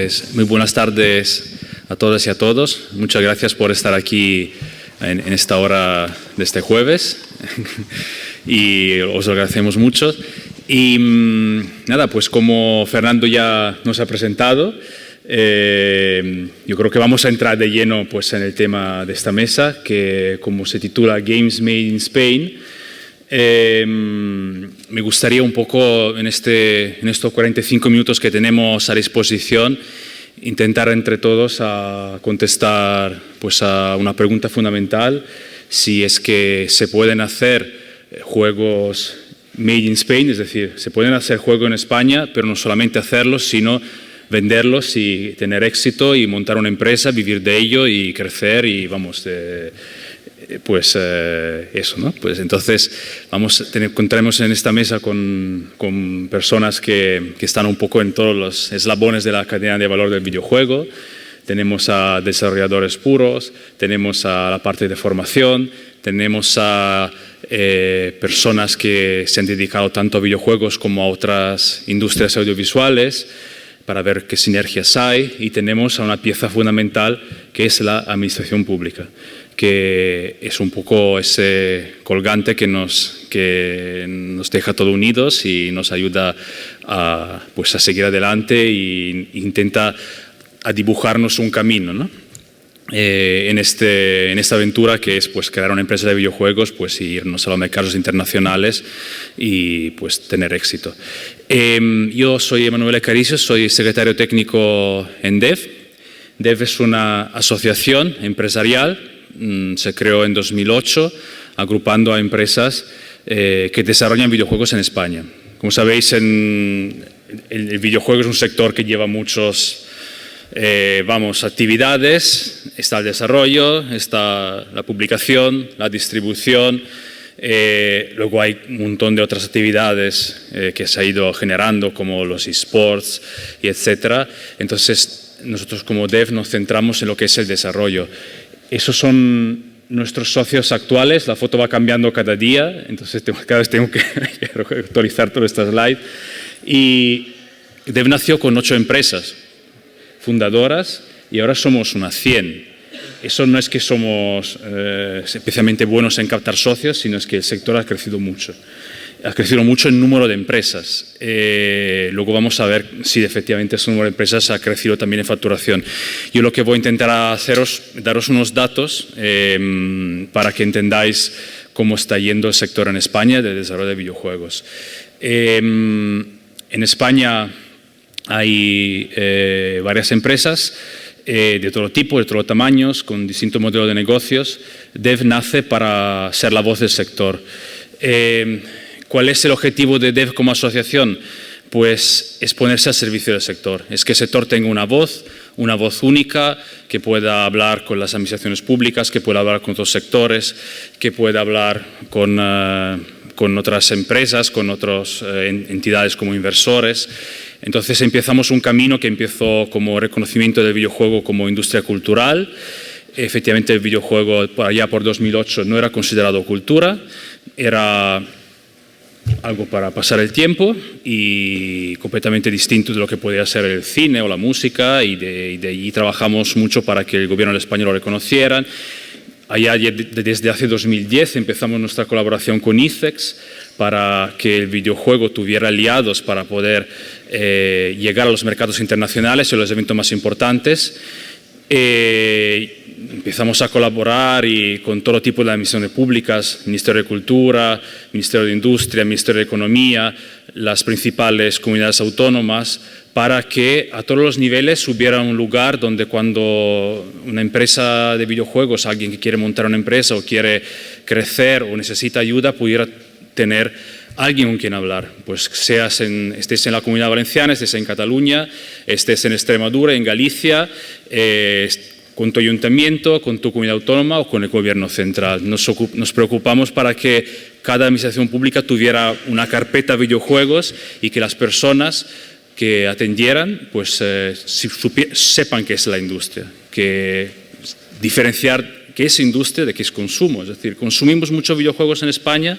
Pues muy buenas tardes a todas y a todos. Muchas gracias por estar aquí en esta hora de este jueves y os lo agradecemos mucho. Y nada, pues como Fernando ya nos ha presentado, yo creo que vamos a entrar de lleno pues, en el tema de esta mesa, que como se titula Games Made in Spain. Me gustaría un poco en estos 45 minutos que tenemos a disposición intentar entre todos a contestar pues, a una pregunta fundamental, si es que se pueden hacer juegos made in Spain, es decir, se pueden hacer juegos en España, pero no solamente hacerlos, sino venderlos y tener éxito y montar una empresa, vivir de ello y crecer y vamos, pues eso, ¿no? Pues entonces contaremos en esta mesa con personas que están un poco en todos los eslabones de la cadena de valor del videojuego. Tenemos a desarrolladores puros, tenemos a la parte de formación, tenemos a personas que se han dedicado tanto a videojuegos como a otras industrias audiovisuales para ver qué sinergias hay, y tenemos a una pieza fundamental que es la administración pública, que es un poco ese colgante que nos deja todos unidos y nos ayuda pues a seguir adelante e intenta a dibujarnos un camino, ¿no? En esta aventura que es pues, crear una empresa de videojuegos pues, y irnos a los mercados internacionales y pues, tener éxito. Yo soy Emanuele Caricio, soy secretario técnico en DEV. DEV es una asociación empresarial, se creó en 2008 agrupando a empresas que desarrollan videojuegos en España. Como sabéis, el videojuego es un sector que lleva muchos actividades. Está el desarrollo, está la publicación, la distribución, luego hay un montón de otras actividades que se ha ido generando como los eSports y etcétera. Entonces nosotros como DEV nos centramos en lo que es el desarrollo. Esos son nuestros socios actuales, la foto va cambiando cada día, entonces cada vez tengo que actualizar todo este slide. Y DEV nació con 8 empresas fundadoras y ahora somos unas 100. Eso no es que somos especialmente buenos en captar socios, sino es que el sector ha crecido mucho. Ha crecido mucho el número de empresas. Luego vamos a ver si efectivamente ese número de empresas ha crecido también en facturación. Yo lo que voy a intentar haceros es daros unos datos para que entendáis cómo está yendo el sector en España de desarrollo de videojuegos. En España hay varias empresas de todo tipo, de todos tamaños, con distintos modelos de negocios. DEV nace para ser la voz del sector. ¿Cuál es el objetivo de DEV como asociación? Pues es ponerse al servicio del sector. Es que el sector tenga una voz única, que pueda hablar con las administraciones públicas, que pueda hablar con otros sectores, que pueda hablar con otras empresas, con otras entidades como inversores. Entonces empezamos un camino que empezó como reconocimiento del videojuego como industria cultural. Efectivamente el videojuego allá por 2008 no era considerado cultura, era algo para pasar el tiempo y completamente distinto de lo que podía ser el cine o la música, y de allí trabajamos mucho para que el gobierno español lo reconocieran. Allá desde hace 2010 empezamos nuestra colaboración con ICEX para que el videojuego tuviera aliados para poder llegar a los mercados internacionales y a los eventos más importantes. Empezamos a colaborar con todo tipo de administraciones públicas, Ministerio de Cultura, Ministerio de Industria, Ministerio de Economía, las principales comunidades autónomas, para que a todos los niveles hubiera un lugar donde cuando una empresa de videojuegos, alguien que quiere montar una empresa o quiere crecer o necesita ayuda, pudiera tener alguien con quien hablar. Pues estés en la Comunidad Valenciana, estés en Cataluña, estés en Extremadura, en Galicia, con tu ayuntamiento, con tu comunidad autónoma o con el gobierno central. Nos preocupamos para que cada administración pública tuviera una carpeta de videojuegos y que las personas que atendieran pues sepan qué es la industria, que diferenciar qué es industria de qué es consumo. Es decir, consumimos muchos videojuegos en España,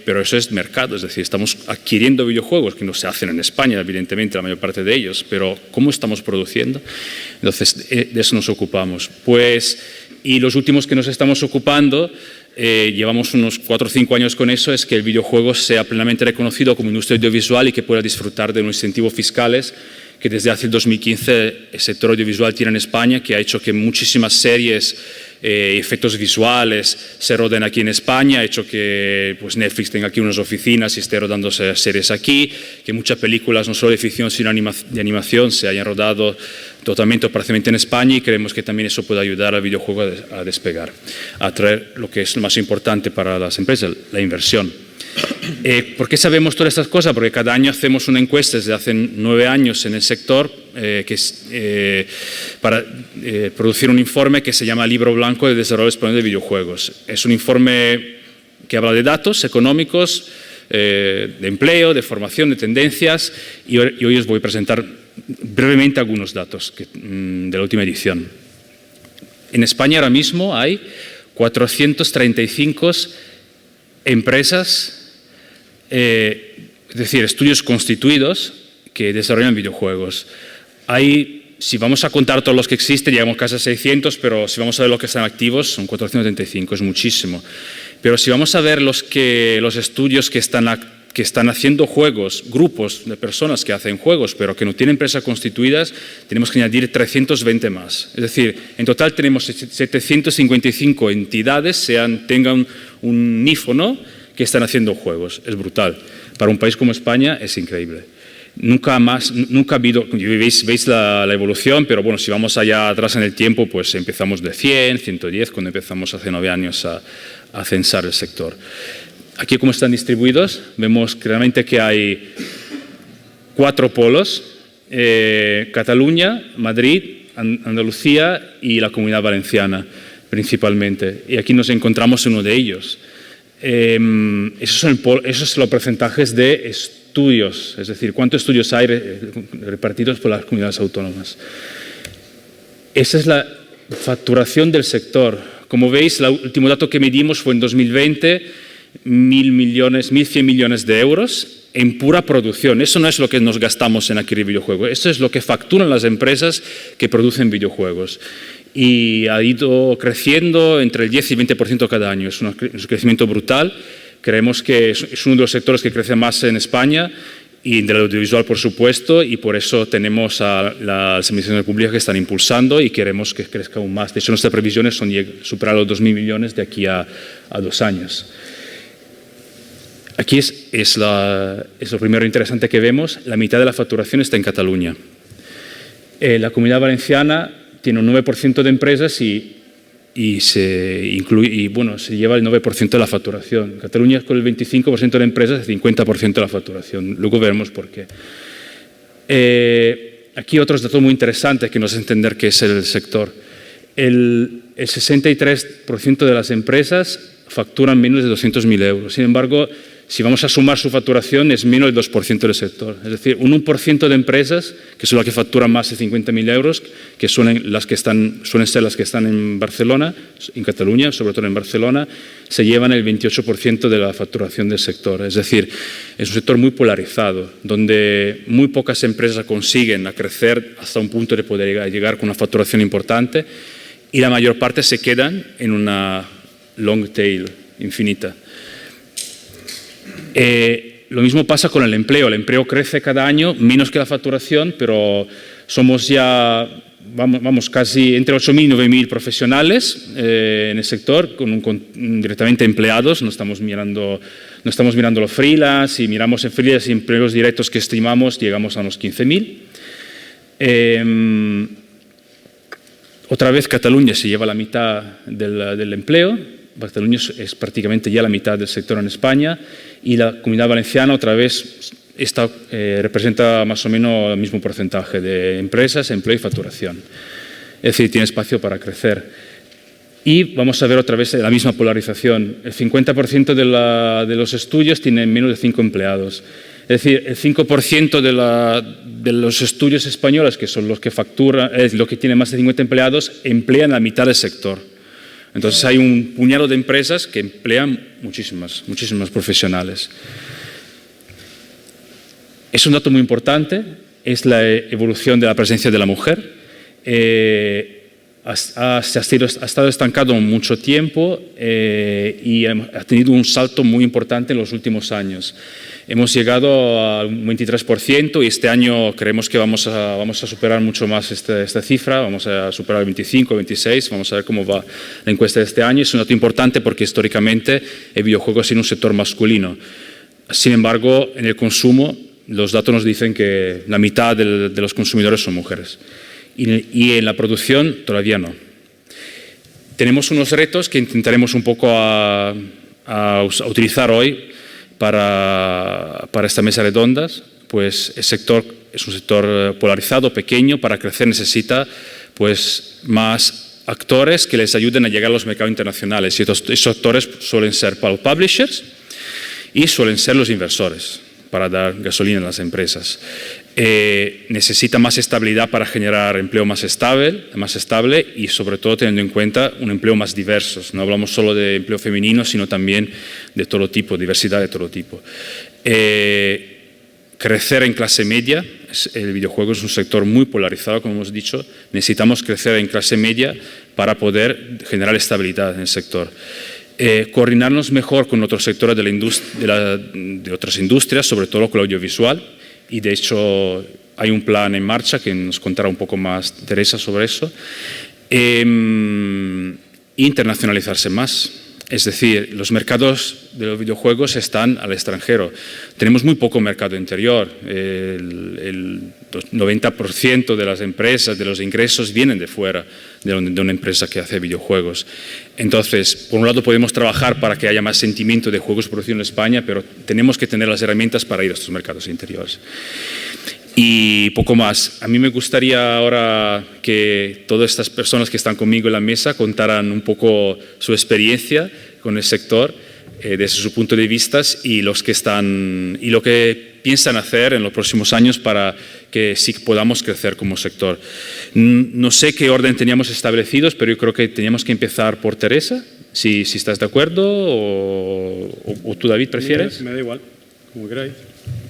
pero eso es mercado, es decir, estamos adquiriendo videojuegos que no se hacen en España, evidentemente, la mayor parte de ellos, pero ¿cómo estamos produciendo? Entonces, de eso nos ocupamos. Y los últimos que nos estamos ocupando, llevamos unos 4 o 5 años con eso, es que el videojuego sea plenamente reconocido como industria audiovisual y que pueda disfrutar de unos incentivos fiscales que desde hace el 2015 el sector audiovisual tiene en España, que ha hecho que muchísimas series, efectos visuales se roden aquí en España, ha hecho que pues, Netflix tenga aquí unas oficinas y esté rodándose series aquí, que muchas películas, no solo de ficción, sino de animación, se hayan rodado totalmente o parcialmente en España, y creemos que también eso puede ayudar al videojuego a despegar, a atraer lo que es lo más importante para las empresas, la inversión. ¿Por qué sabemos todas estas cosas? Porque cada año hacemos una encuesta desde hace 9 años en el sector para producir un informe que se llama Libro Blanco de Desarrollo Español de Videojuegos. Es un informe que habla de datos económicos, de empleo, de formación, de tendencias, y hoy os voy a presentar brevemente algunos datos de la última edición. En España ahora mismo hay 435 empresas, es decir, estudios constituidos que desarrollan videojuegos. Si vamos a contar todos los que existen, llegamos casi a 600, pero si vamos a ver los que están activos, son 435, es muchísimo. Pero si vamos a ver los estudios que están haciendo juegos, grupos de personas que hacen juegos, pero que no tienen empresas constituidas, tenemos que añadir 320 más. Es decir, en total tenemos 755 entidades, tengan un NIF o no, que están haciendo juegos. Es brutal. Para un país como España es increíble. Nunca ha habido, veis la evolución, pero bueno, si vamos allá atrás en el tiempo, pues empezamos de 100, 110, cuando empezamos hace 9 años a censar el sector. Aquí, cómo están distribuidos, vemos claramente que hay 4 polos: Cataluña, Madrid, Andalucía y la Comunidad Valenciana, principalmente. Y aquí nos encontramos en uno de ellos. Esos son los porcentajes de estudios, es decir, cuántos estudios hay repartidos por las comunidades autónomas. Esa es la facturación del sector. Como veis, el último dato que medimos fue en 2020, 1.100 millones de euros en pura producción. Eso no es lo que nos gastamos en adquirir videojuegos, eso es lo que facturan las empresas que producen videojuegos. Y ha ido creciendo entre el 10 y 20% cada año. Es un crecimiento brutal. Creemos que es uno de los sectores que crece más en España, y del audiovisual, por supuesto, y por eso tenemos a las administraciones públicas que están impulsando y queremos que crezca aún más. De hecho, nuestras previsiones son superar los 2.000 millones de aquí a 2 años. Aquí es lo primero interesante que vemos. La mitad de la facturación está en Cataluña. La Comunidad Valenciana tiene un 9% de empresas y se lleva el 9% de la facturación. Cataluña es con el 25% de empresas, el 50% de la facturación. Luego veremos por qué. Aquí otros datos muy interesantes que nos hacen entender qué es el sector. El 63% de las empresas facturan menos de 200.000 euros. Sin embargo, si vamos a sumar su facturación, es menos del 2% del sector. Es decir, un 1% de empresas, que son las que facturan más de 50.000 euros, que suelen ser las que están en Barcelona, en Cataluña, sobre todo en Barcelona, se llevan el 28% de la facturación del sector. Es decir, es un sector muy polarizado, donde muy pocas empresas consiguen crecer hasta un punto de poder llegar con una facturación importante, y la mayor parte se quedan en una long tail infinita. Lo mismo pasa con el empleo. El empleo crece cada año, menos que la facturación, pero somos ya, vamos casi entre 8.000 y 9.000 profesionales en el sector, directamente empleados. No estamos mirando los freelance. Si miramos en freelance y empleos directos que estimamos, llegamos a unos 15.000. Otra vez, Cataluña se lleva la mitad del empleo. Cataluña es prácticamente ya la mitad del sector en España, y la Comunidad Valenciana otra vez representa más o menos el mismo porcentaje de empresas, empleo y facturación. Es decir, tiene espacio para crecer. Y vamos a ver otra vez la misma polarización. El 50% de los estudios tienen menos de 5 empleados. Es decir, el 5% de los estudios españoles, que son los que facturan, los que tienen más de 50 empleados, emplean la mitad del sector. Entonces hay un puñado de empresas que emplean muchísimos profesionales. Es un dato muy importante, es la evolución de la presencia de la mujer. Ha estado estancado mucho tiempo y ha tenido un salto muy importante en los últimos años. Hemos llegado al 23% y este año creemos que vamos a superar mucho más esta cifra, vamos a superar el 25, 26, vamos a ver cómo va la encuesta de este año. Es un dato importante porque históricamente el videojuego ha sido un sector masculino. Sin embargo, en el consumo, los datos nos dicen que la mitad de los consumidores son mujeres. Y en la producción todavía no. Tenemos unos retos que intentaremos un poco a utilizar hoy para esta mesa redonda. Pues el sector es un sector polarizado, pequeño. Para crecer necesita pues, más actores que les ayuden a llegar a los mercados internacionales. Y esos actores suelen ser los publishers y suelen ser los inversores para dar gasolina a las empresas. Necesita más estabilidad para generar empleo más estable y sobre todo teniendo en cuenta un empleo más diverso. No hablamos solo de empleo femenino, sino también de todo tipo, diversidad de todo tipo. Crecer en clase media, el videojuego es un sector muy polarizado, como hemos dicho. Necesitamos crecer en clase media para poder generar estabilidad en el sector. Coordinarnos mejor con otros sectores de otras industrias, sobre todo con el audiovisual, y de hecho hay un plan en marcha que nos contará un poco más Teresa sobre eso. Internacionalizarse más, es decir, los mercados de los videojuegos están al extranjero. Tenemos muy poco mercado interior, el 90% de las empresas, de los ingresos vienen de fuera de una empresa que hace videojuegos. Entonces, por un lado podemos trabajar para que haya más sentimiento de juegos producidos en España, pero tenemos que tener las herramientas para ir a estos mercados interiores. Y poco más. A mí me gustaría ahora que todas estas personas que están conmigo en la mesa contaran un poco su experiencia con el sector, desde su punto de vista y lo que piensan hacer en los próximos años para que sí podamos crecer como sector. No sé qué orden teníamos establecidos, pero yo creo que teníamos que empezar por Teresa, si estás de acuerdo, o tú, David, prefieres. Me da igual, como queráis.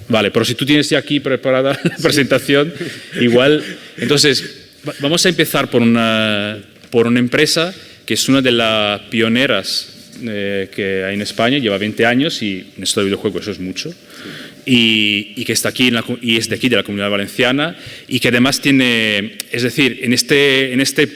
Vale, pero si tú tienes ya aquí preparada la presentación, igual. Entonces, vamos a empezar por una empresa que es una de las pioneras que hay en España, lleva 20 años y en esto de videojuegos eso es mucho. Y que está aquí y es de aquí, de la Comunidad Valenciana, y que además tiene, es decir, en este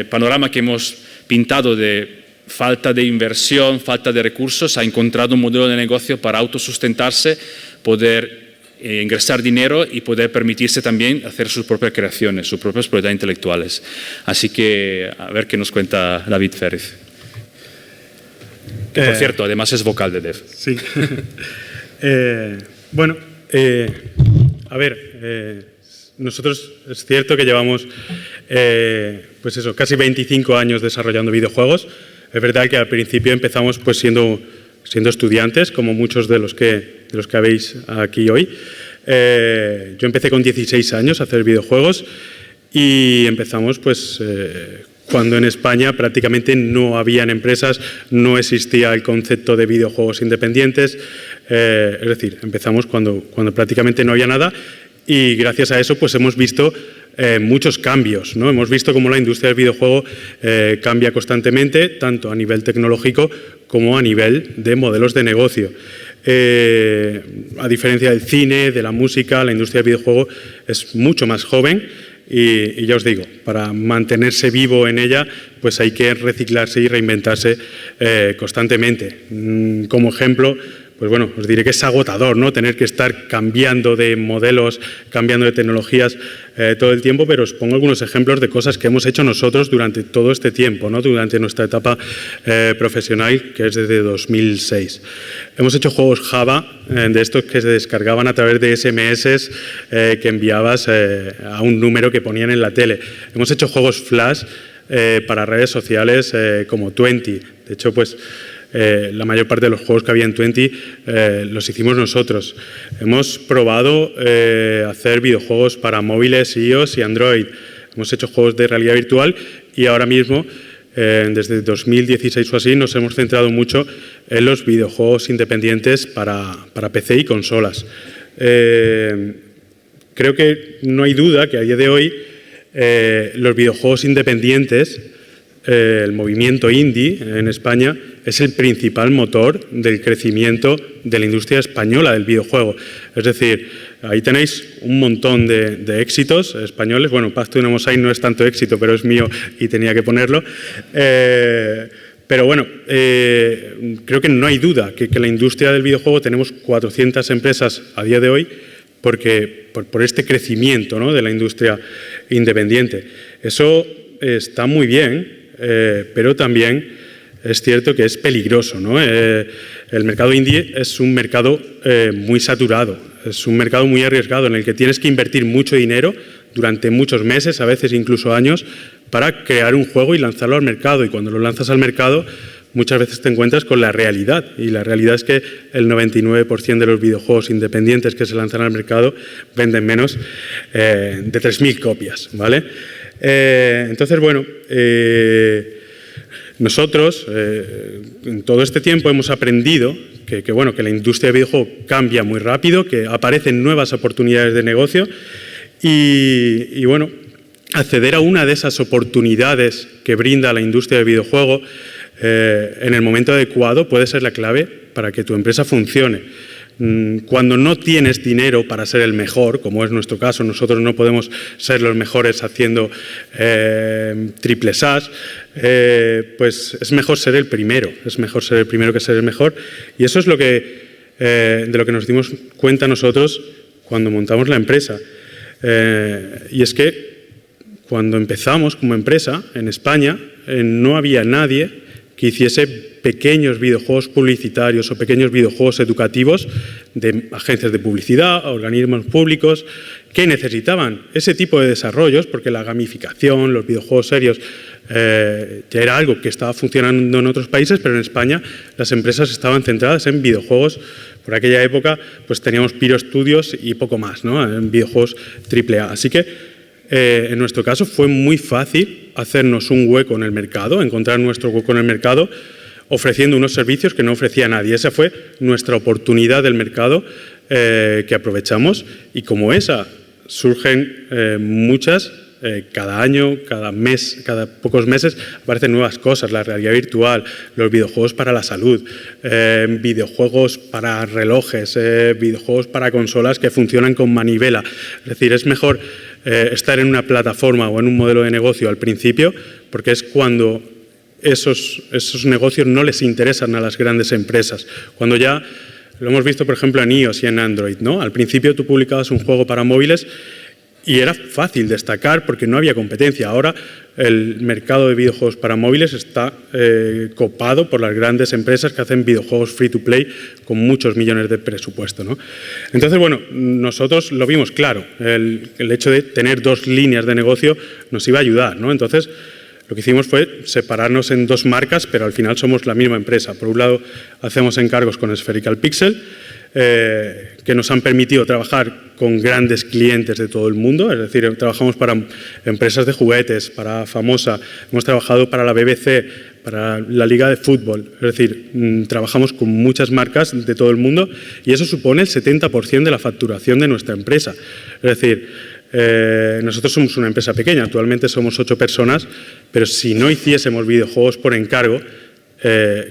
panorama que hemos pintado de falta de inversión, falta de recursos, ha encontrado un modelo de negocio para autosustentarse, poder ingresar dinero y poder permitirse también hacer sus propias creaciones, sus propias propiedades intelectuales. Así que a ver qué nos cuenta David Férez. Que, por cierto, además es vocal de Dev. Sí. Bueno, a ver, nosotros es cierto que llevamos pues eso, casi 25 años desarrollando videojuegos. Es verdad que al principio empezamos pues siendo estudiantes, como muchos de los que habéis aquí hoy. Yo empecé con 16 años a hacer videojuegos y empezamos pues cuando en España prácticamente no habían empresas, no existía el concepto de videojuegos independientes. Es decir, empezamos cuando prácticamente no había nada y gracias a eso pues hemos visto muchos cambios, ¿no? Hemos visto cómo la industria del videojuego cambia constantemente, tanto a nivel tecnológico como a nivel de modelos de negocio. A diferencia del cine, de la música, la industria del videojuego es mucho más joven y ya os digo, para mantenerse vivo en ella, pues hay que reciclarse y reinventarse constantemente. Como ejemplo, pues bueno, os diré que es agotador, ¿no? Tener que estar cambiando de modelos, cambiando de tecnologías todo el tiempo, pero os pongo algunos ejemplos de cosas que hemos hecho nosotros durante todo este tiempo, ¿no? Durante nuestra etapa profesional, que es desde 2006. Hemos hecho juegos Java, de estos que se descargaban a través de SMS que enviabas a un número que ponían en la tele. Hemos hecho juegos Flash para redes sociales como Twenty. De hecho, pues la mayor parte de los juegos que había en Twenty los hicimos nosotros. Hemos probado hacer videojuegos para móviles, iOS y Android. Hemos hecho juegos de realidad virtual y ahora mismo desde 2016 o así, nos hemos centrado mucho en los videojuegos independientes para PC y consolas. Creo que no hay duda que a día de hoy los videojuegos independientes, el movimiento indie en España, es el principal motor del crecimiento de la industria española del videojuego. Es decir, ahí tenéis un montón de éxitos españoles. Bueno, Path to Neomosai no es tanto éxito, pero es mío y tenía que ponerlo. Pero bueno, creo que no hay duda que la industria del videojuego tenemos 400 empresas a día de hoy porque por este crecimiento, ¿no?, de la industria independiente. Eso está muy bien, pero también es cierto que es peligroso, ¿no? El mercado indie es un mercado muy saturado, es un mercado muy arriesgado en el que tienes que invertir mucho dinero durante muchos meses, a veces incluso años, para crear un juego y lanzarlo al mercado. Y cuando lo lanzas al mercado, muchas veces te encuentras con la realidad. Y la realidad es que el 99% de los videojuegos independientes que se lanzan al mercado venden menos de 3.000 copias, ¿vale? Entonces, bueno, nosotros en todo este tiempo hemos aprendido que la industria de videojuegos cambia muy rápido, que aparecen nuevas oportunidades de negocio y bueno, acceder a una de esas oportunidades que brinda la industria del videojuego en el momento adecuado puede ser la clave para que tu empresa funcione. Cuando no tienes dinero para ser el mejor, como es nuestro caso, nosotros no podemos ser los mejores haciendo triples A's, pues es mejor ser el primero, es mejor ser el primero que ser el mejor. Y eso es de lo que nos dimos cuenta nosotros cuando montamos la empresa. Y es que cuando empezamos como empresa en España, no había nadie que hiciese pequeños videojuegos publicitarios o pequeños videojuegos educativos de agencias de publicidad, organismos públicos, que necesitaban ese tipo de desarrollos, porque la gamificación, los videojuegos serios, ya era algo que estaba funcionando en otros países, pero en España las empresas estaban centradas en videojuegos. Por aquella época pues teníamos Pyro Studios y poco más, ¿no?, en videojuegos AAA. Así que en nuestro caso fue muy fácil hacernos un hueco en el mercado, encontrar nuestro hueco en el mercado, ofreciendo unos servicios que no ofrecía nadie. Esa fue nuestra oportunidad del mercado que aprovechamos, y como esa surgen muchas. Cada año, cada mes, cada pocos meses aparecen nuevas cosas, la realidad virtual, los videojuegos para la salud, videojuegos para relojes, videojuegos para consolas que funcionan con manivela. Es decir, es mejor estar en una plataforma o en un modelo de negocio al principio, porque es cuando esos negocios no les interesan a las grandes empresas. Cuando ya lo hemos visto, por ejemplo, en iOS y en Android, ¿no? Al principio tú publicabas un juego para móviles y era fácil destacar porque no había competencia. Ahora el mercado de videojuegos para móviles está copado por las grandes empresas que hacen videojuegos free to play con muchos millones de presupuesto, ¿no? Entonces, bueno, nosotros lo vimos claro. El hecho de tener dos líneas de negocio nos iba a ayudar, ¿no? Entonces, lo que hicimos fue separarnos en dos marcas, pero al final somos la misma empresa. Por un lado, hacemos encargos con Spherical Pixel, que nos han permitido trabajar con grandes clientes de todo el mundo. Es decir, trabajamos para empresas de juguetes, para Famosa, hemos trabajado para la BBC, para la Liga de Fútbol. Es decir, trabajamos con muchas marcas de todo el mundo y eso supone el 70% de la facturación de nuestra empresa. Es decir, nosotros somos una empresa pequeña, actualmente somos 8 personas, pero si no hiciésemos videojuegos por encargo,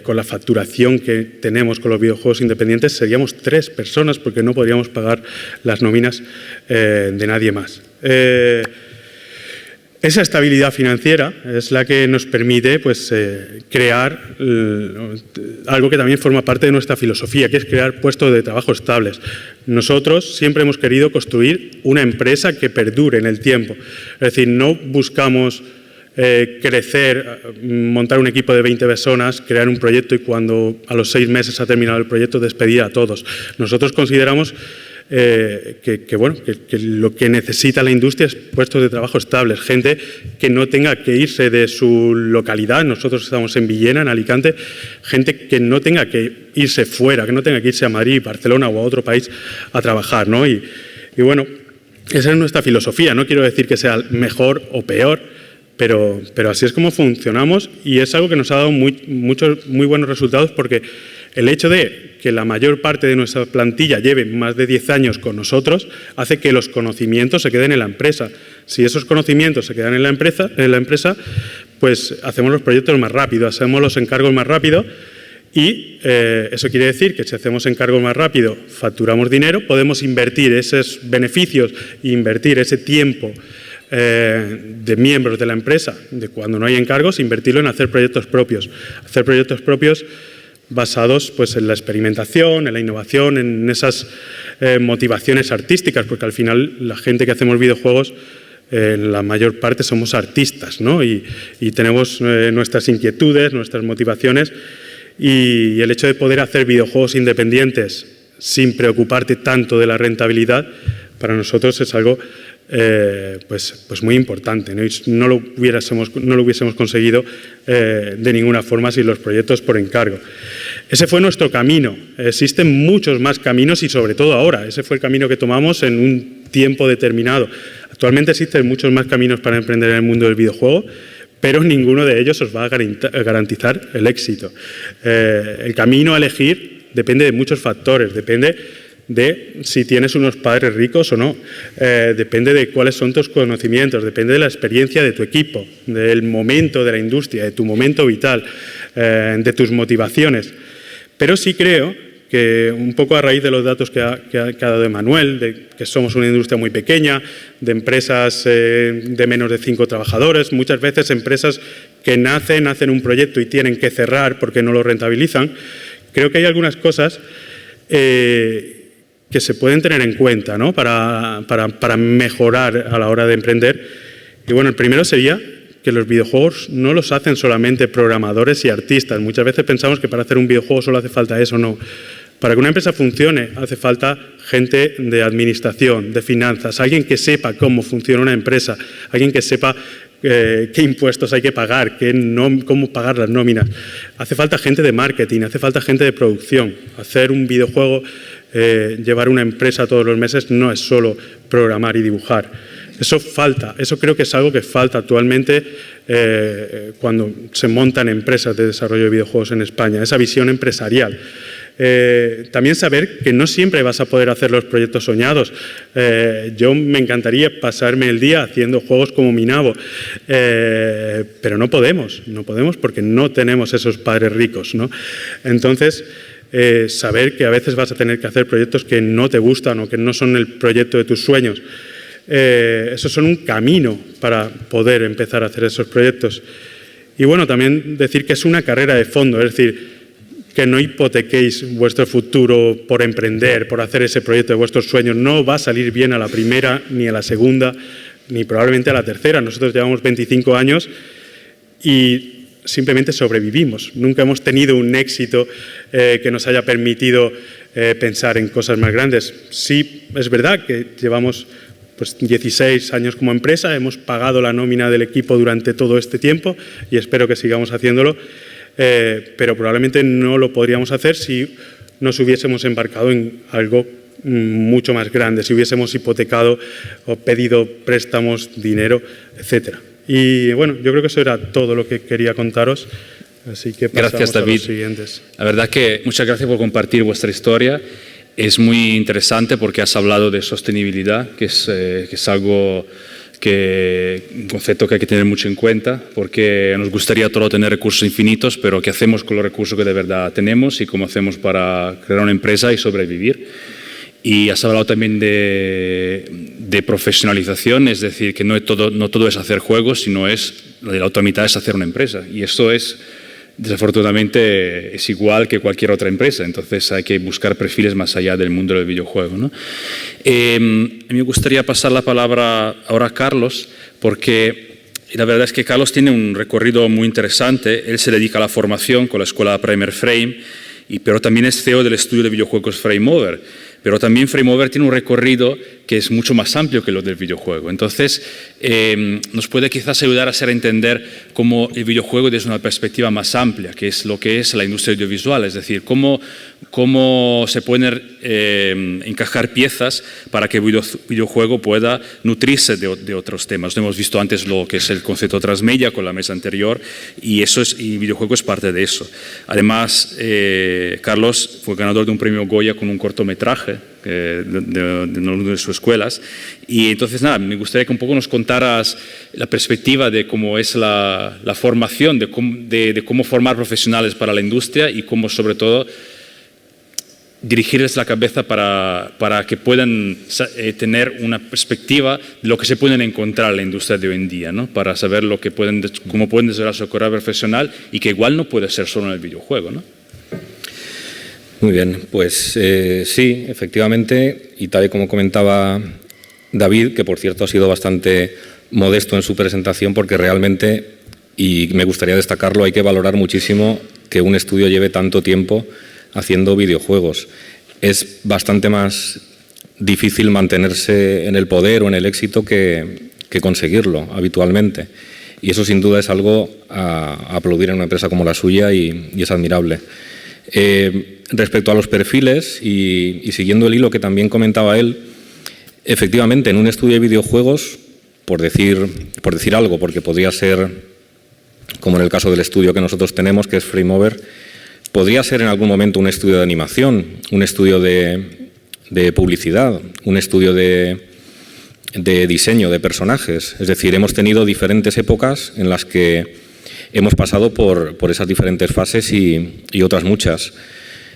con la facturación que tenemos con los videojuegos independientes, seríamos 3 personas porque no podríamos pagar las nóminas de nadie más. Esa estabilidad financiera es la que nos permite pues, crear algo que también forma parte de nuestra filosofía, que es crear puestos de trabajo estables. Nosotros siempre hemos querido construir una empresa que perdure en el tiempo. Es decir, no buscamos crecer, montar un equipo de 20 personas, crear un proyecto y cuando a los 6 meses ha terminado el proyecto despedir a todos. Nosotros consideramos que lo que necesita la industria es puestos de trabajo estables, gente que no tenga que irse de su localidad. Nosotros estamos en Villena, en Alicante, gente que no tenga que irse fuera, que no tenga que irse a Madrid, Barcelona o a otro país a trabajar, ¿no? Y bueno, esa es nuestra filosofía. No quiero decir que sea mejor o peor, pero así es como funcionamos y es algo que nos ha dado muy buenos resultados, porque el hecho de que la mayor parte de nuestra plantilla lleve más de 10 años con nosotros hace que los conocimientos se queden en la empresa. Si esos conocimientos se quedan en la empresa, pues hacemos los proyectos más rápido, hacemos los encargos más rápido y eso quiere decir que si hacemos encargos más rápido, facturamos dinero, podemos invertir esos beneficios e invertir ese tiempo de miembros de la empresa, de cuando no hay encargos, invertirlo en hacer proyectos propios. Hacer proyectos propios basados pues, en la experimentación, en la innovación, en esas motivaciones artísticas, porque al final la gente que hacemos videojuegos, la mayor parte somos artistas, ¿no? Y tenemos nuestras inquietudes, nuestras motivaciones, y el hecho de poder hacer videojuegos independientes sin preocuparte tanto de la rentabilidad, para nosotros es algo pues muy importante, ¿no? Y no lo hubiésemos conseguido de ninguna forma sin los proyectos por encargo. Ese fue nuestro camino. Existen muchos más caminos y sobre todo ahora. Ese fue el camino que tomamos en un tiempo determinado. Actualmente existen muchos más caminos para emprender en el mundo del videojuego, pero ninguno de ellos os va a garantizar el éxito. El camino a elegir depende de muchos factores, depende de si tienes unos padres ricos o no, depende de cuáles son tus conocimientos, depende de la experiencia de tu equipo, del momento de la industria, de tu momento vital, de tus motivaciones. Pero sí creo que un poco a raíz de los datos que ha dado Emanuel, de que somos una industria muy pequeña, de empresas de menos de 5 trabajadores, muchas veces empresas que hacen un proyecto y tienen que cerrar porque no lo rentabilizan, creo que hay algunas cosas que se pueden tener en cuenta, ¿no? para mejorar a la hora de emprender. Y bueno, el primero sería que los videojuegos no los hacen solamente programadores y artistas. Muchas veces pensamos que para hacer un videojuego solo hace falta eso, no. Para que una empresa funcione hace falta gente de administración, de finanzas, alguien que sepa cómo funciona una empresa, alguien que sepa qué impuestos hay que pagar, cómo pagar las nóminas. Hace falta gente de marketing, hace falta gente de producción. Hacer un videojuego, llevar una empresa todos los meses no es solo programar y dibujar. Eso falta, eso creo que es algo que falta actualmente cuando se montan empresas de desarrollo de videojuegos en España, esa visión empresarial. También saber que no siempre vas a poder hacer los proyectos soñados. Yo me encantaría pasarme el día haciendo juegos como Minabo, pero no podemos porque no tenemos esos padres ricos, ¿no? Entonces, saber que a veces vas a tener que hacer proyectos que no te gustan o que no son el proyecto de tus sueños. Esos son un camino para poder empezar a hacer esos proyectos. Y bueno, también decir que es una carrera de fondo, es decir, que no hipotequéis vuestro futuro por emprender, por hacer ese proyecto de vuestros sueños. No va a salir bien a la primera, ni a la segunda, ni probablemente a la tercera. Nosotros llevamos 25 años y simplemente sobrevivimos. Nunca hemos tenido un éxito que nos haya permitido pensar en cosas más grandes. Sí, es verdad que llevamos 16 años como empresa, hemos pagado la nómina del equipo durante todo este tiempo y espero que sigamos haciéndolo, pero probablemente no lo podríamos hacer si nos hubiésemos embarcado en algo mucho más grande, si hubiésemos hipotecado o pedido préstamos, dinero, etcétera. Y bueno, yo creo que eso era todo lo que quería contaros, así que pasamos gracias, David. A los siguientes. La verdad que muchas gracias por compartir vuestra historia. Es muy interesante porque has hablado de sostenibilidad, que es algo un concepto que hay que tener mucho en cuenta, porque nos gustaría todo tener recursos infinitos, pero ¿qué hacemos con los recursos que de verdad tenemos y cómo hacemos para crear una empresa y sobrevivir? Y has hablado también de profesionalización, es decir, que no todo es hacer juegos, sino la otra mitad es hacer una empresa. Y esto desafortunadamente es igual que cualquier otra empresa, entonces hay que buscar perfiles más allá del mundo del videojuego, ¿no? A mí me gustaría pasar la palabra ahora a Carlos, porque la verdad es que Carlos tiene un recorrido muy interesante. Él se dedica a la formación con la escuela Primer Frame, pero también es CEO del estudio de videojuegos Frameover. Pero también Frameover tiene un recorrido que es mucho más amplio que lo del videojuego. Entonces, nos puede quizás ayudar a hacer entender cómo el videojuego desde una perspectiva más amplia, que es lo que es la industria audiovisual, es decir, cómo se pueden encajar piezas para que el videojuego pueda nutrirse de otros temas. Hemos visto antes lo que es el concepto transmedia con la mesa anterior, y el videojuego es parte de eso. Además, Carlos fue ganador de un premio Goya con un cortometraje de una de sus escuelas, y entonces nada, me gustaría que un poco nos contaras la perspectiva de cómo es la formación, de cómo formar profesionales para la industria y cómo sobre todo dirigirles la cabeza para que puedan tener una perspectiva de lo que se pueden encontrar en la industria de hoy en día, ¿no? Para saber cómo pueden desarrollar su carrera profesional, y que igual no puede ser solo en el videojuego, ¿no? Muy bien, pues sí, efectivamente, y tal y como comentaba David, que por cierto ha sido bastante modesto en su presentación, porque realmente, y me gustaría destacarlo, hay que valorar muchísimo que un estudio lleve tanto tiempo haciendo videojuegos. Es bastante más difícil mantenerse en el poder o en el éxito que conseguirlo habitualmente. Y eso sin duda es algo a aplaudir en una empresa como la suya, y es admirable. Respecto a los perfiles, y siguiendo el hilo que también comentaba él, efectivamente en un estudio de videojuegos, por decir algo, porque podría ser, como en el caso del estudio que nosotros tenemos, que es Frameover, podría ser en algún momento un estudio de animación, un estudio de publicidad, un estudio de diseño de personajes. Es decir, hemos tenido diferentes épocas en las que hemos pasado por esas diferentes fases y otras muchas.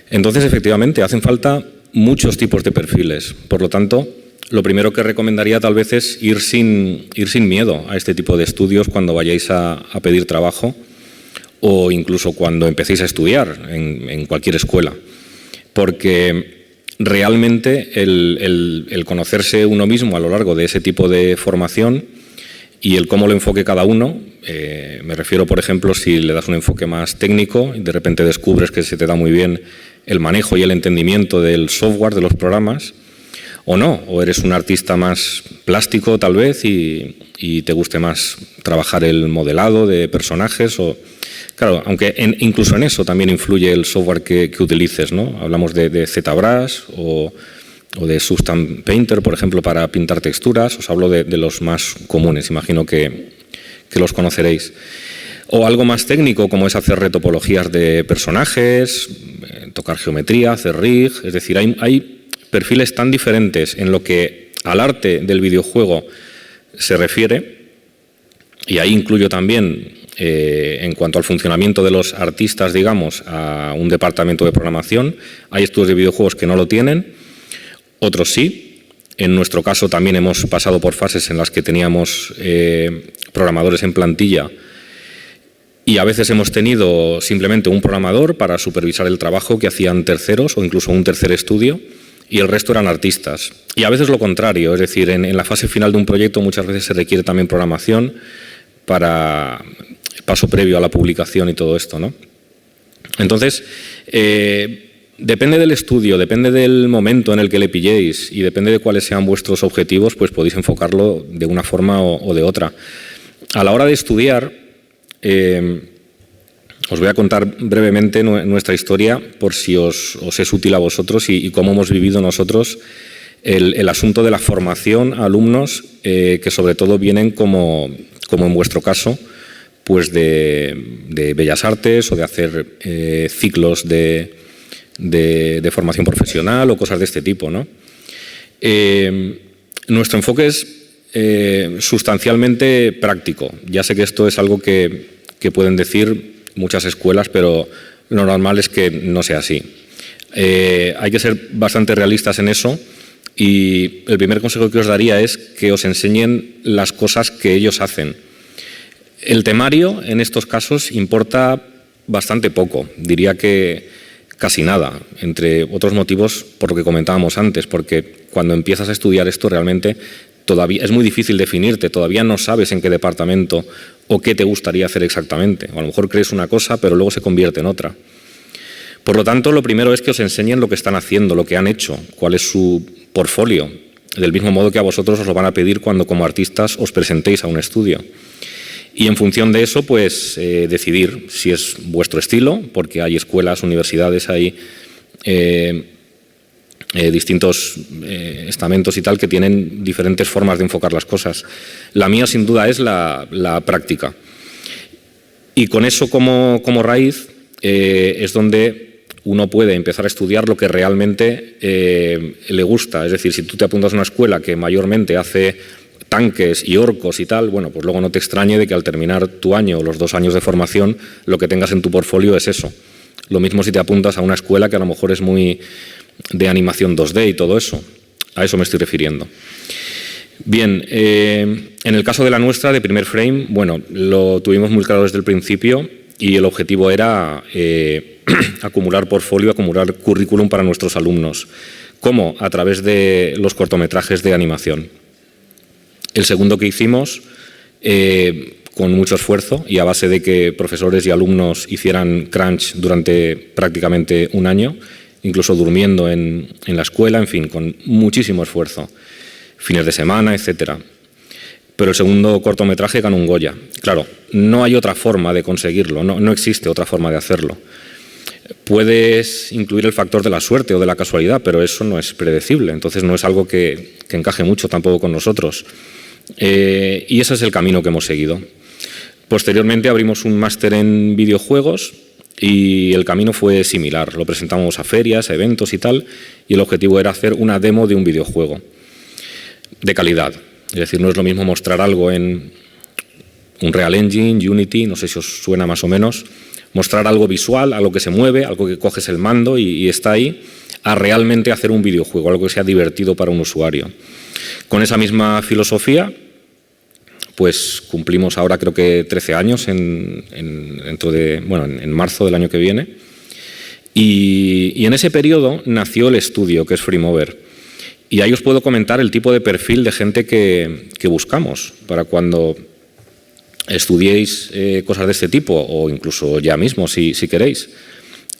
Entonces, efectivamente, hacen falta muchos tipos de perfiles. Por lo tanto, lo primero que recomendaría tal vez es ir sin miedo a este tipo de estudios cuando vayáis a pedir trabajo, o incluso cuando empecéis a estudiar en cualquier escuela. Porque realmente el conocerse uno mismo a lo largo de ese tipo de formación y el cómo lo enfoque cada uno, me refiero, por ejemplo, si le das un enfoque más técnico y de repente descubres que se te da muy bien el manejo y el entendimiento del software, de los programas, o no, o eres un artista más plástico tal vez y te guste más trabajar el modelado de personajes, o claro, aunque incluso en eso también influye el software que utilices, ¿no? Hablamos de ZBrush o de Substance Painter, por ejemplo, para pintar texturas. Os hablo de los más comunes, imagino que los conoceréis. O algo más técnico, como es hacer retopologías de personajes, tocar geometría, hacer rig. Es decir, hay perfiles tan diferentes en lo que al arte del videojuego se refiere, y ahí incluyo también, en cuanto al funcionamiento de los artistas, digamos, a un departamento de programación. Hay estudios de videojuegos que no lo tienen, otros sí. En nuestro caso también hemos pasado por fases en las que teníamos programadores en plantilla, y a veces hemos tenido simplemente un programador para supervisar el trabajo que hacían terceros o incluso un tercer estudio, y el resto eran artistas. Y a veces lo contrario, es decir, en la fase final de un proyecto muchas veces se requiere también programación para paso previo a la publicación y todo esto, ¿no? Entonces, depende del estudio, depende del momento en el que le pilléis y depende de cuáles sean vuestros objetivos, pues podéis enfocarlo de una forma o de otra. A la hora de estudiar, os voy a contar brevemente nuestra historia por si os es útil a vosotros y cómo hemos vivido nosotros el asunto de la formación a alumnos que sobre todo vienen como en vuestro caso, pues de Bellas Artes o de hacer ciclos de formación profesional o cosas de este tipo, ¿no? Nuestro enfoque es sustancialmente práctico. Ya sé que esto es algo que pueden decir muchas escuelas, pero lo normal es que no sea así. Hay que ser bastante realistas en eso, y el primer consejo que os daría es que os enseñen las cosas que ellos hacen. El temario en estos casos importa bastante poco, diría que casi nada, entre otros motivos por lo que comentábamos antes, porque cuando empiezas a estudiar esto realmente todavía es muy difícil definirte, todavía no sabes en qué departamento o qué te gustaría hacer exactamente. O a lo mejor crees una cosa, pero luego se convierte en otra. Por lo tanto, lo primero es que os enseñen lo que están haciendo, lo que han hecho, cuál es su portfolio. del mismo modo que a vosotros os lo van a pedir cuando como artistas os presentéis a un estudio. Y en función de eso, pues decidir si es vuestro estilo, porque hay escuelas, universidades, hay distintos estamentos y tal que tienen diferentes formas de enfocar las cosas. La mía, sin duda, es la práctica. Y con eso como raíz es donde uno puede empezar a estudiar lo que realmente le gusta. Es decir, si tú te apuntas a una escuela que mayormente hace tanques y orcos y tal, bueno, pues luego no te extrañe de que al terminar tu año o los 2 años de formación lo que tengas en tu portfolio es eso. Lo mismo si te apuntas a una escuela que a lo mejor es muy de animación 2D y todo eso. A eso me estoy refiriendo. Bien, en el caso de la nuestra, de Primer Frame, bueno, lo tuvimos muy claro desde el principio y el objetivo era acumular portfolio, acumular currículum para nuestros alumnos. ¿Cómo? A través de los cortometrajes de animación. El segundo que hicimos, con mucho esfuerzo y a base de que profesores y alumnos hicieran crunch durante prácticamente un año, incluso durmiendo en la escuela, en fin, con muchísimo esfuerzo, fines de semana, etcétera. Pero el segundo cortometraje ganó un Goya. Claro, no hay otra forma de conseguirlo, no existe otra forma de hacerlo. Puedes incluir el factor de la suerte o de la casualidad, pero eso no es predecible, entonces no es algo que encaje mucho tampoco con nosotros. Y ese es el camino que hemos seguido. Posteriormente abrimos un máster en videojuegos y el camino fue similar. Lo presentamos a ferias, a eventos y tal, y el objetivo era hacer una demo de un videojuego de calidad. Es decir, no es lo mismo mostrar algo en un Real Engine, Unity, no sé si os suena más o menos, mostrar algo visual, algo que se mueve, algo que coges el mando y está ahí, a realmente hacer un videojuego, algo que sea divertido para un usuario. Con esa misma filosofía, pues cumplimos ahora creo que 13 años en marzo del año que viene. Y en ese periodo nació el estudio, que es Freemover. Y ahí os puedo comentar el tipo de perfil de gente que buscamos para cuando estudiéis cosas de este tipo, o incluso ya mismo, si queréis,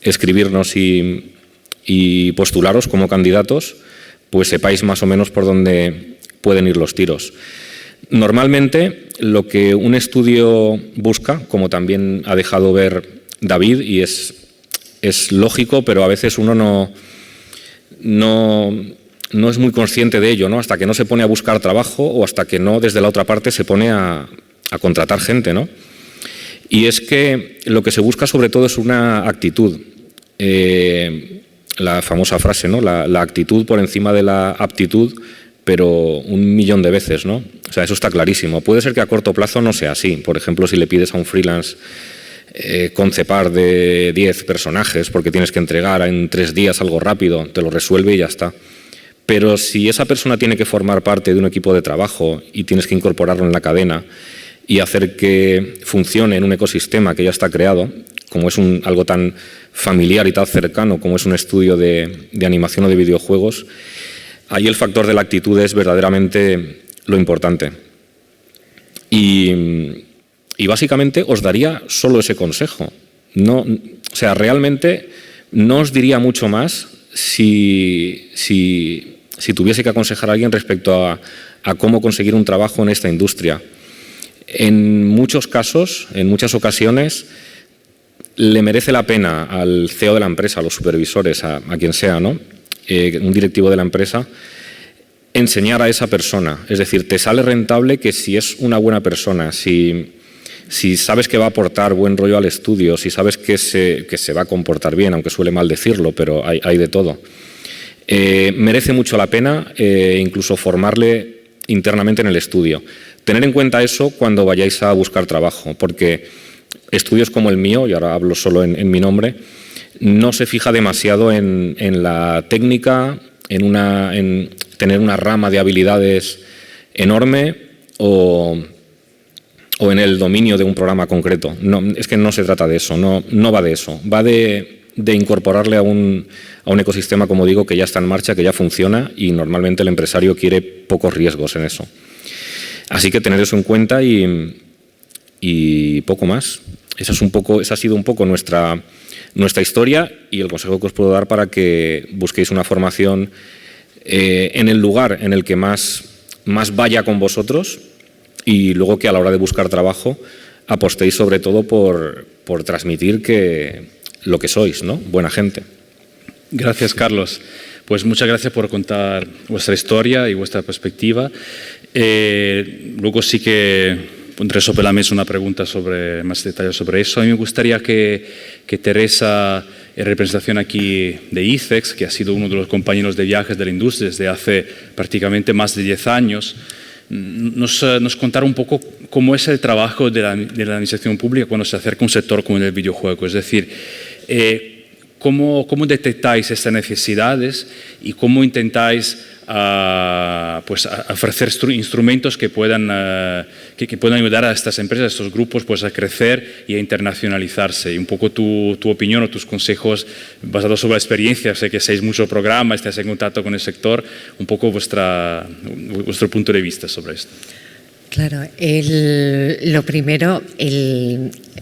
escribirnos y postularos como candidatos, pues sepáis más o menos por dónde pueden ir los tiros. Normalmente lo que un estudio busca, como también ha dejado ver David, y es lógico, pero a veces uno no es muy consciente de ello, ¿no? Hasta que no se pone a buscar trabajo o hasta que no desde la otra parte se pone a contratar gente, ¿no? Y es que lo que se busca sobre todo es una actitud. La famosa frase, ¿no? La actitud por encima de la aptitud, pero 1.000.000 de veces, ¿no? O sea, eso está clarísimo. Puede ser que a corto plazo no sea así. Por ejemplo, si le pides a un freelance concepar de 10 personajes porque tienes que entregar en 3 días algo rápido, te lo resuelve y ya está. Pero si esa persona tiene que formar parte de un equipo de trabajo y tienes que incorporarlo en la cadena y hacer que funcione en un ecosistema que ya está creado, como es algo tan familiar y tan cercano como es un estudio de animación o de videojuegos, ahí el factor de la actitud es verdaderamente lo importante. Y básicamente os daría solo ese consejo. O sea, realmente no os diría mucho más si tuviese que aconsejar a alguien respecto a cómo conseguir un trabajo en esta industria. En muchos casos, en muchas ocasiones, le merece la pena al CEO de la empresa, a los supervisores, a quien sea, ¿no? Un directivo de la empresa, enseñar a esa persona. Es decir, te sale rentable que si es una buena persona, si sabes que va a aportar buen rollo al estudio, si sabes que se va a comportar bien, aunque suele mal decirlo, pero hay de todo. Merece mucho la pena incluso formarle internamente en el estudio. Tener en cuenta eso cuando vayáis a buscar trabajo, porque estudios como el mío, y ahora hablo solo en mi nombre, no se fija demasiado en la técnica, en tener una rama de habilidades enorme o en el dominio de un programa concreto. No, es que no se trata de eso, no va de eso. Va de incorporarle a un ecosistema, como digo, que ya está en marcha, que ya funciona y normalmente el empresario quiere pocos riesgos en eso. Así que tener eso en cuenta y poco más. Esa ha sido un poco nuestra historia y el consejo que os puedo dar para que busquéis una formación en el lugar en el que más vaya con vosotros, y luego que a la hora de buscar trabajo apostéis sobre todo por transmitir lo que sois, ¿no? Buena gente. Gracias, Carlos. Pues muchas gracias por contar vuestra historia y vuestra perspectiva. Luego sí que pondré sobre la mesa una pregunta más detalles sobre eso. A mí me gustaría que Teresa, en representación aquí de ICEX, que ha sido uno de los compañeros de viajes de la industria desde hace prácticamente más de 10 años, nos contara un poco cómo es el trabajo de la administración pública cuando se acerca a un sector como el videojuego. Es decir, ¿cómo detectáis estas necesidades y cómo intentáis ofrecer instrumentos que puedan ayudar a estas empresas, a estos grupos, pues, a crecer y a internacionalizarse? Y un poco tu opinión o tus consejos basados sobre la experiencia. Sé que hacéis mucho programa, estáis en contacto con el sector, un poco vuestro punto de vista sobre esto. Claro, lo primero,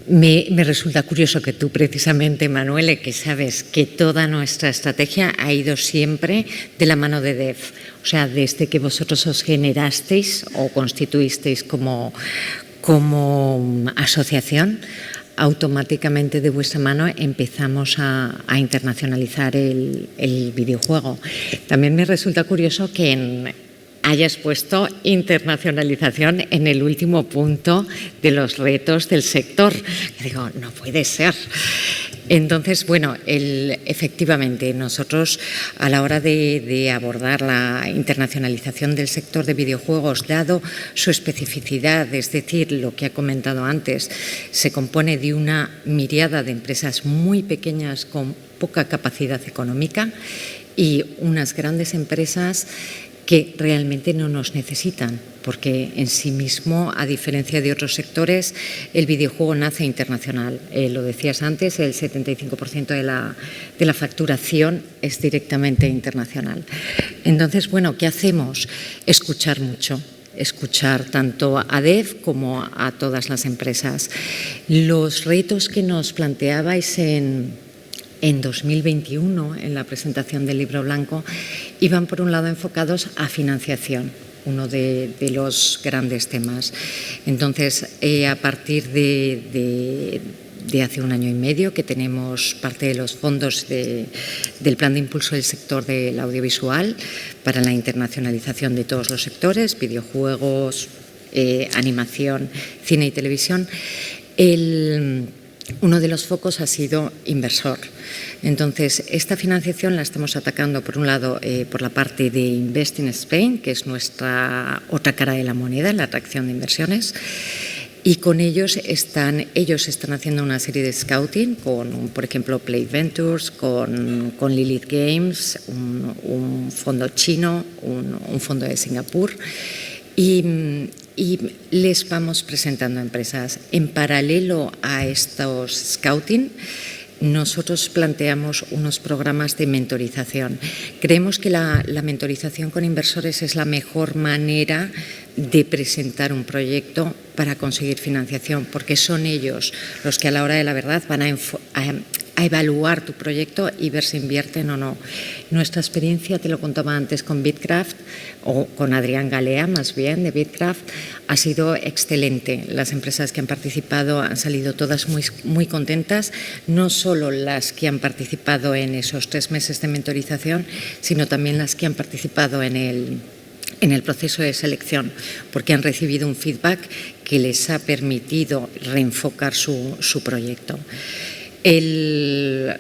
me resulta curioso que tú precisamente, Manuel, que sabes que toda nuestra estrategia ha ido siempre de la mano de DEF. O sea, desde que vosotros os generasteis o constituisteis como asociación, automáticamente de vuestra mano empezamos a internacionalizar el videojuego. También me resulta curioso que hayas puesto internacionalización en el último punto de los retos del sector. Digo, no puede ser. Entonces, bueno, efectivamente, nosotros a la hora de abordar la internacionalización del sector de videojuegos, dado su especificidad, es decir, lo que ha comentado antes, se compone de una miríada de empresas muy pequeñas con poca capacidad económica y unas grandes empresas que realmente no nos necesitan, porque en sí mismo, a diferencia de otros sectores, el videojuego nace internacional. Lo decías antes, el 75% de la facturación es directamente internacional. Entonces, bueno, ¿qué hacemos? Escuchar mucho. Escuchar tanto a DEF como a todas las empresas. Los retos que nos planteabais en 2021, en la presentación del Libro Blanco, iban por un lado enfocados a financiación, uno de los grandes temas. Entonces, a partir de hace un año y medio que tenemos parte de los fondos del Plan de Impulso del Sector del Audiovisual para la internacionalización de todos los sectores, videojuegos, animación, cine y televisión. Uno de los focos ha sido inversor. Entonces, esta financiación la estamos atacando, por un lado, por la parte de Invest in Spain, que es nuestra otra cara de la moneda, la atracción de inversiones. Y con ellos están haciendo una serie de scouting con, por ejemplo, Play Ventures, con Lilith Games, un fondo chino, un fondo de Singapur. Y les vamos presentando empresas. En paralelo a estos scouting, nosotros planteamos unos programas de mentorización. Creemos que la mentorización con inversores es la mejor manera de presentar un proyecto para conseguir financiación, porque son ellos los que a la hora de la verdad van a evaluar tu proyecto y ver si invierten o no. Nuestra experiencia, te lo contaba antes con Bitcraft, o con Adrián Galea más bien, de Bitcraft, ha sido excelente. Las empresas que han participado han salido todas muy, muy contentas, no solo las que han participado en esos 3 meses de mentorización, sino también las que han participado en el proceso de selección, porque han recibido un feedback que les ha permitido reenfocar su proyecto. En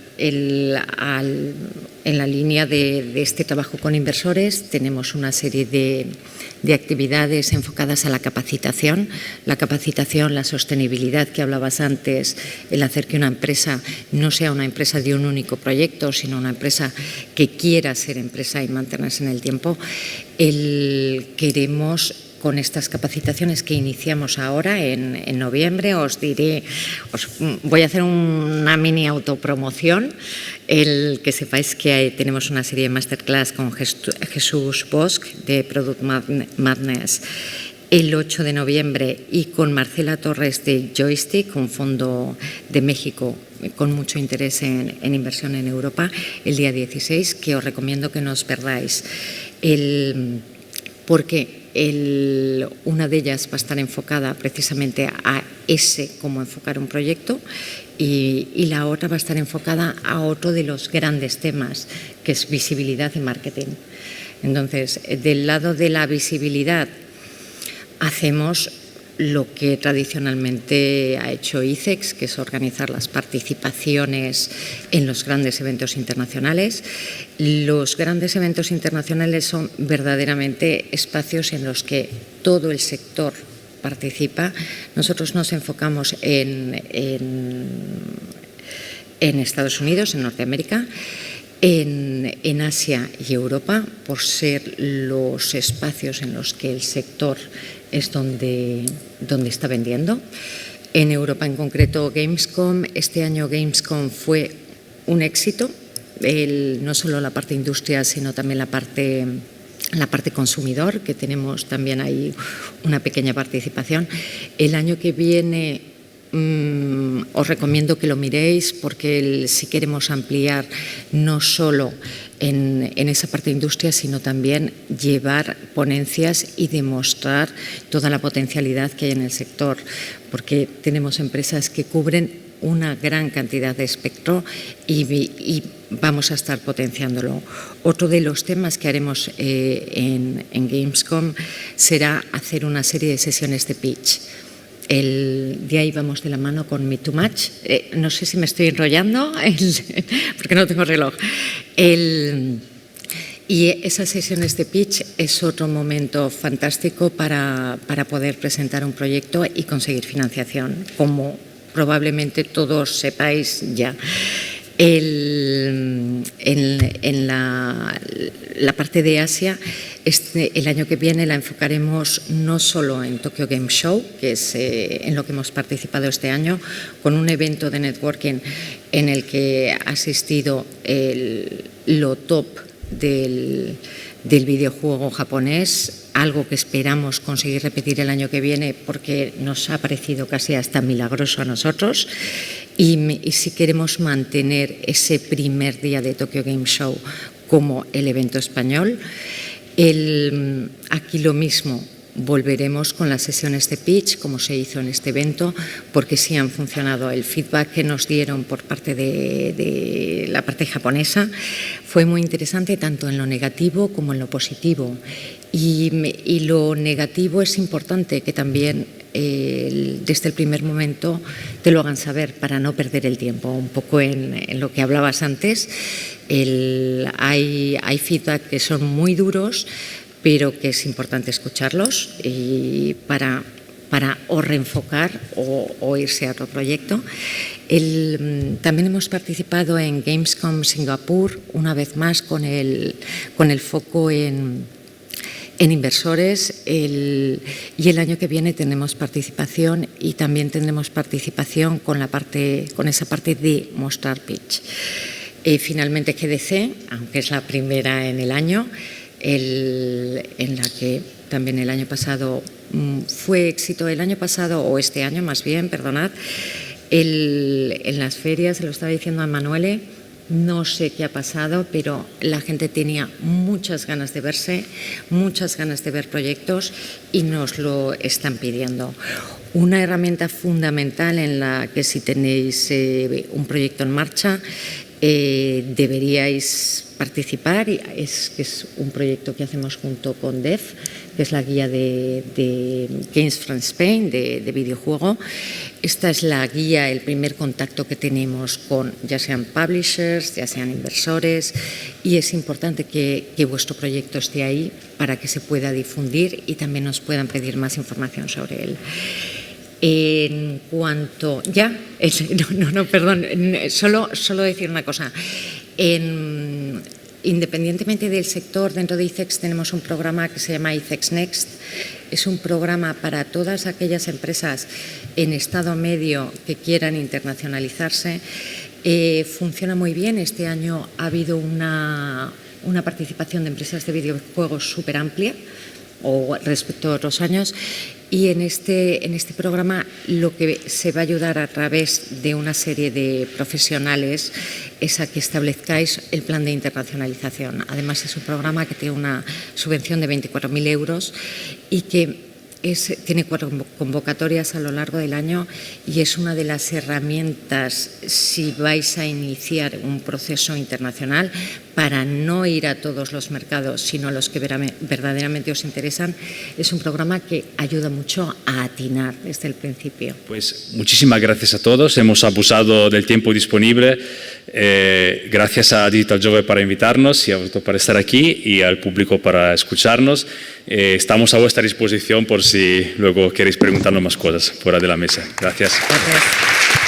la línea de este trabajo con inversores tenemos una serie de actividades enfocadas a la capacitación, la sostenibilidad que hablabas antes, el hacer que una empresa no sea una empresa de un único proyecto, sino una empresa que quiera ser empresa y mantenerse en el tiempo. Queremos, con estas capacitaciones que iniciamos ahora en noviembre, os voy a hacer una mini autopromoción, que sepáis que tenemos una serie de masterclass con Jesús Bosch de Product Madness, el 8 de noviembre y con Marcela Torres de Joystick, un fondo de México con mucho interés en inversión en Europa, el día 16, que os recomiendo que no os perdáis. Porque una de ellas va a estar enfocada precisamente a cómo enfocar un proyecto y la otra va a estar enfocada a otro de los grandes temas, que es visibilidad y marketing. Entonces, del lado de la visibilidad, hacemos lo que tradicionalmente ha hecho ICEX, que es organizar las participaciones en los grandes eventos internacionales. Los grandes eventos internacionales son verdaderamente espacios en los que todo el sector participa. Nosotros nos enfocamos en Estados Unidos, en Norteamérica, en Asia y Europa, por ser los espacios en los que el sector es donde está vendiendo. En Europa, en concreto, Gamescom. Este año Gamescom fue un éxito, no solo la parte industria, sino también la parte consumidor, que tenemos también ahí una pequeña participación. El año que viene os recomiendo que lo miréis, porque si queremos ampliar no solo en esa parte de industria, sino también llevar ponencias y demostrar toda la potencialidad que hay en el sector, porque tenemos empresas que cubren una gran cantidad de espectro y vamos a estar potenciándolo. Otro de los temas que haremos en Gamescom será hacer una serie de sesiones de pitch. De ahí vamos de la mano con Me Too Much. No sé si me estoy enrollando, porque no tengo reloj. Y esas sesiones de pitch es otro momento fantástico para poder presentar un proyecto y conseguir financiación, como probablemente todos sepáis ya. En la parte de Asia, el año que viene la enfocaremos no solo en Tokyo Game Show, que es en lo que hemos participado este año, con un evento de networking en el que ha asistido lo top del videojuego japonés, algo que esperamos conseguir repetir el año que viene porque nos ha parecido casi hasta milagroso a nosotros. Y si queremos mantener ese primer día de Tokyo Game Show como el evento español, aquí lo mismo, volveremos con las sesiones de pitch como se hizo en este evento, porque sí han funcionado. El feedback que nos dieron por parte de la parte japonesa fue muy interesante, tanto en lo negativo como en lo positivo. Y lo negativo es importante que también desde el primer momento te lo hagan saber, para no perder el tiempo. Un poco en lo que hablabas antes, hay feedback que son muy duros, pero que es importante escucharlos y para o reenfocar o irse a otro proyecto. También hemos participado en Gamescom Singapur, una vez más con el foco en inversores, y el año que viene tenemos participación y también tendremos participación con esa parte de mostrar pitch. Finalmente GDC, aunque es la primera en el año, en la que también el año pasado fue éxito, o este año más bien, perdonad, en las ferias, se lo estaba diciendo a Emanuele, no sé qué ha pasado, pero la gente tenía muchas ganas de verse, muchas ganas de ver proyectos y nos lo están pidiendo. Una herramienta fundamental en la que si tenéis un proyecto en marcha deberíais participar, que es un proyecto que hacemos junto con DEF, que es la guía de Games from Spain, de videojuego. Esta es la guía, el primer contacto que tenemos con ya sean publishers, ya sean inversores, y es importante que vuestro proyecto esté ahí para que se pueda difundir y también nos puedan pedir más información sobre él. En cuanto... Perdón, solo decir una cosa. Independientemente del sector, dentro de ICEX tenemos un programa que se llama ICEX Next. Es un programa para todas aquellas empresas en estado medio que quieran internacionalizarse. Funciona muy bien. Este año ha habido una participación de empresas de videojuegos súper amplia. o respecto a otros años. Y en este programa lo que se va a ayudar a través de una serie de profesionales es a que establezcáis el plan de internacionalización. Además, es un programa que tiene una subvención de 24.000 euros y que tiene 4 convocatorias a lo largo del año y es una de las herramientas si vais a iniciar un proceso internacional para no ir a todos los mercados, sino a los que verdaderamente os interesan. Es un programa que ayuda mucho a atinar desde el principio. Pues muchísimas gracias a todos. Hemos abusado del tiempo disponible. Gracias a Digital Jove para invitarnos y a vosotros para estar aquí y al público para escucharnos. Estamos a vuestra disposición por si luego queréis preguntarnos más cosas fuera de la mesa. Gracias. Gracias.